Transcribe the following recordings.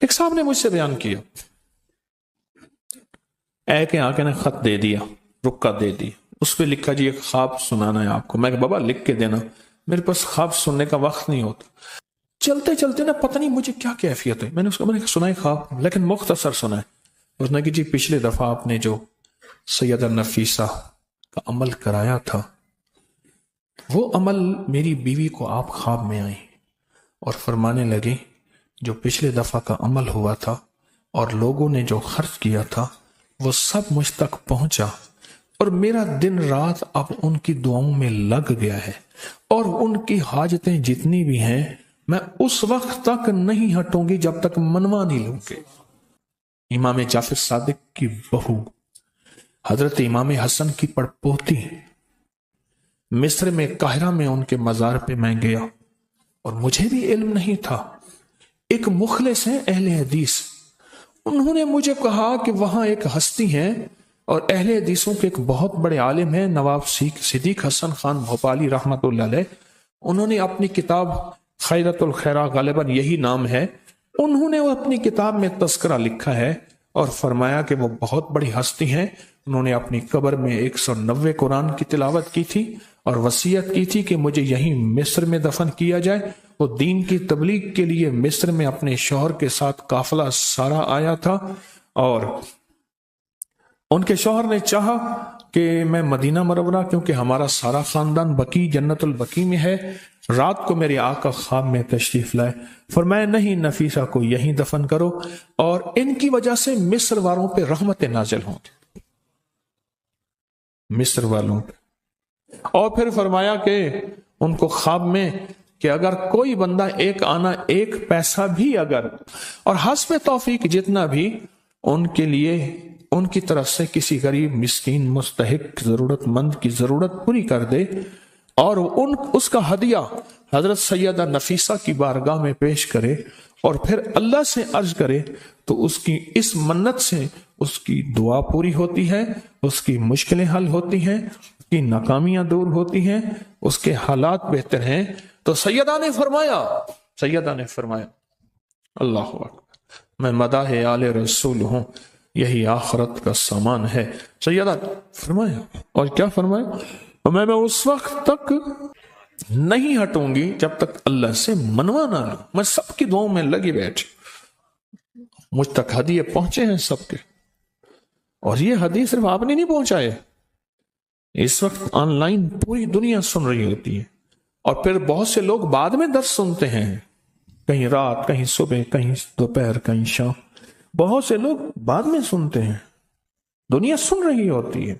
ایک صاحب نے مجھ سے بیان کیا، اے کے آقا نے خط دے دیا، رکا دے دی، اس پہ لکھا جی ایک خواب سنانا ہے آپ کو۔ میں کہ بابا لکھ کے دینا، میرے پاس خواب سننے کا وقت نہیں ہوتا۔ چلتے چلتے نا پتہ نہیں مجھے کیا کیفیت ہے، میں نے اس کو سنا ہے خواب، لیکن مختصر سنا ہے۔ اس نے کہ جی پچھلے دفعہ آپ نے جو سیدہ نفیسہ کا عمل کرایا تھا، وہ عمل میری بیوی کو آپ خواب میں آئی اور فرمانے لگے جو پچھلے دفعہ کا عمل ہوا تھا اور لوگوں نے جو خرچ کیا تھا وہ سب مجھ تک پہنچا، اور میرا دن رات اب ان کی دعاؤں میں لگ گیا ہے، اور ان کی حاجتیں جتنی بھی ہیں میں اس وقت تک نہیں ہٹوں گی جب تک منوا نہیں لوں گے۔ امام جعفر صادق کی بہو حضرت امام حسن کی پڑپوتی، مصر میں قاہرہ میں ان کے مزار پہ میں گیا اور مجھے بھی علم نہیں تھا۔ ایک مخلص ہیں اہل حدیث، انہوں نے مجھے کہا کہ وہاں ایک ہستی ہیں اور اہل حدیثوں کے ایک بہت بڑے عالم ہیں نواب صدیق حسن خان بھوپالی رحمۃ اللہ علیہ۔ انہوں نے اپنی کتاب خیرت الخیرہ، غالباً یہی نام ہے، انہوں نے اپنی کتاب میں تذکرہ لکھا ہے اور فرمایا کہ وہ بہت بڑی ہستی ہیں۔ انہوں نے اپنی قبر میں 190 قرآن کی تلاوت کی تھی اور وصیت کی تھی کہ مجھے یہیں مصر میں دفن کیا جائے۔ وہ دین کی تبلیغ کے لیے مصر میں اپنے شوہر کے ساتھ قافلہ سارا آیا تھا، اور ان کے شوہر نے چاہا کہ میں مدینہ منورہ، کیونکہ ہمارا سارا خاندان بقیع جنت البقیع میں ہے، رات کو میرے آقا خواب میں تشریف لائے، فرمایا نہیں نفیسہ کو یہیں دفن کرو اور ان کی وجہ سے مصر والوں پہ رحمت نازل ہوں گے، مصر والوں پہ۔ اور پھر فرمایا کہ ان کو خواب میں کہ اگر کوئی بندہ ایک آنا ایک پیسہ بھی اگر اور حسب توفیق جتنا بھی ان کے لیے ان کی طرف سے کسی غریب مسکین مستحق ضرورت مند کی ضرورت پوری کر دے اور اس کا ہدیہ حضرت سیدہ نفیسہ کی بارگاہ میں پیش کرے اور پھر اللہ سے عرض کرے تو اس کی اس منت سے اس کی دعا پوری ہوتی ہے، اس کی مشکلیں حل ہوتی ہیں، اس کی ناکامیاں دور ہوتی ہیں، اس کے حالات بہتر ہیں۔ تو سیدہ نے فرمایا اللہ اکبر، میں مداح آل رسول ہوں، یہی آخرت کا سامان ہے۔ سیدہ فرمایا، اور کیا فرمایا، میں اس وقت تک نہیں ہٹوں گی جب تک اللہ سے منوا نہ لوں۔ میں سب کی دعاؤں میں لگی بیٹھی، مجھ تک ہدیے پہنچے ہیں سب کے، اور یہ ہدیے صرف آپ نے نہیں پہنچائے، اس وقت آن لائن پوری دنیا سن رہی ہوتی ہے، اور پھر بہت سے لوگ بعد میں درس سنتے ہیں، کہیں رات، کہیں صبح، کہیں دوپہر، کہیں شام، بہت سے لوگ بعد میں سنتے ہیں، دنیا سن رہی ہوتی ہے۔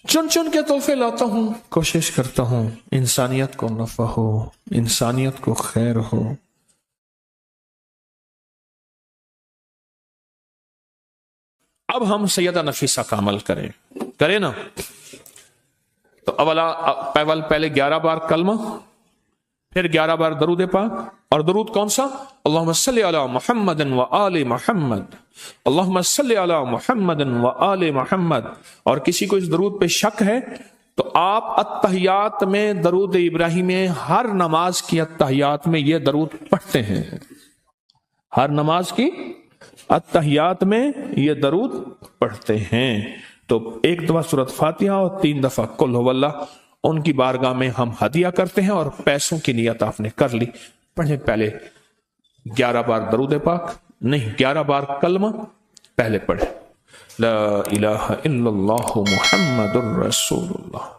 چن چن کے تحفے لاتا ہوں، کوشش کرتا ہوں انسانیت کو نفع ہو، انسانیت کو خیر ہو۔ اب ہم سیدہ نفیسہ کا عمل کریں نا، تو پہلے 11 بار کلمہ، پھر 11 بار درود پاک، اور درود کون سا؟ اللہم صلی علی محمد و آل محمد، اللہم صلی علی محمد و آل محمد۔ اور کسی کو اس درود پہ شک ہے تو آپ التحیات میں درود ابراہیمی، ہر نماز کی التحیات میں یہ درود پڑھتے ہیں، ہر نماز کی التحیات میں یہ درود پڑھتے ہیں۔ تو ایک دفعہ سورۃ فاتحہ اور 3 دفعہ قل ھو اللہ ان کی بارگاہ میں ہم ہدیہ کرتے ہیں، اور پیسوں کی نیت آپ نے کر لی، پڑھیں پہلے 11 بار درود پاک، نہیں 11 بار کلمہ، پہلے پڑھیں لا الہ الا اللہ محمد الرسول اللہ۔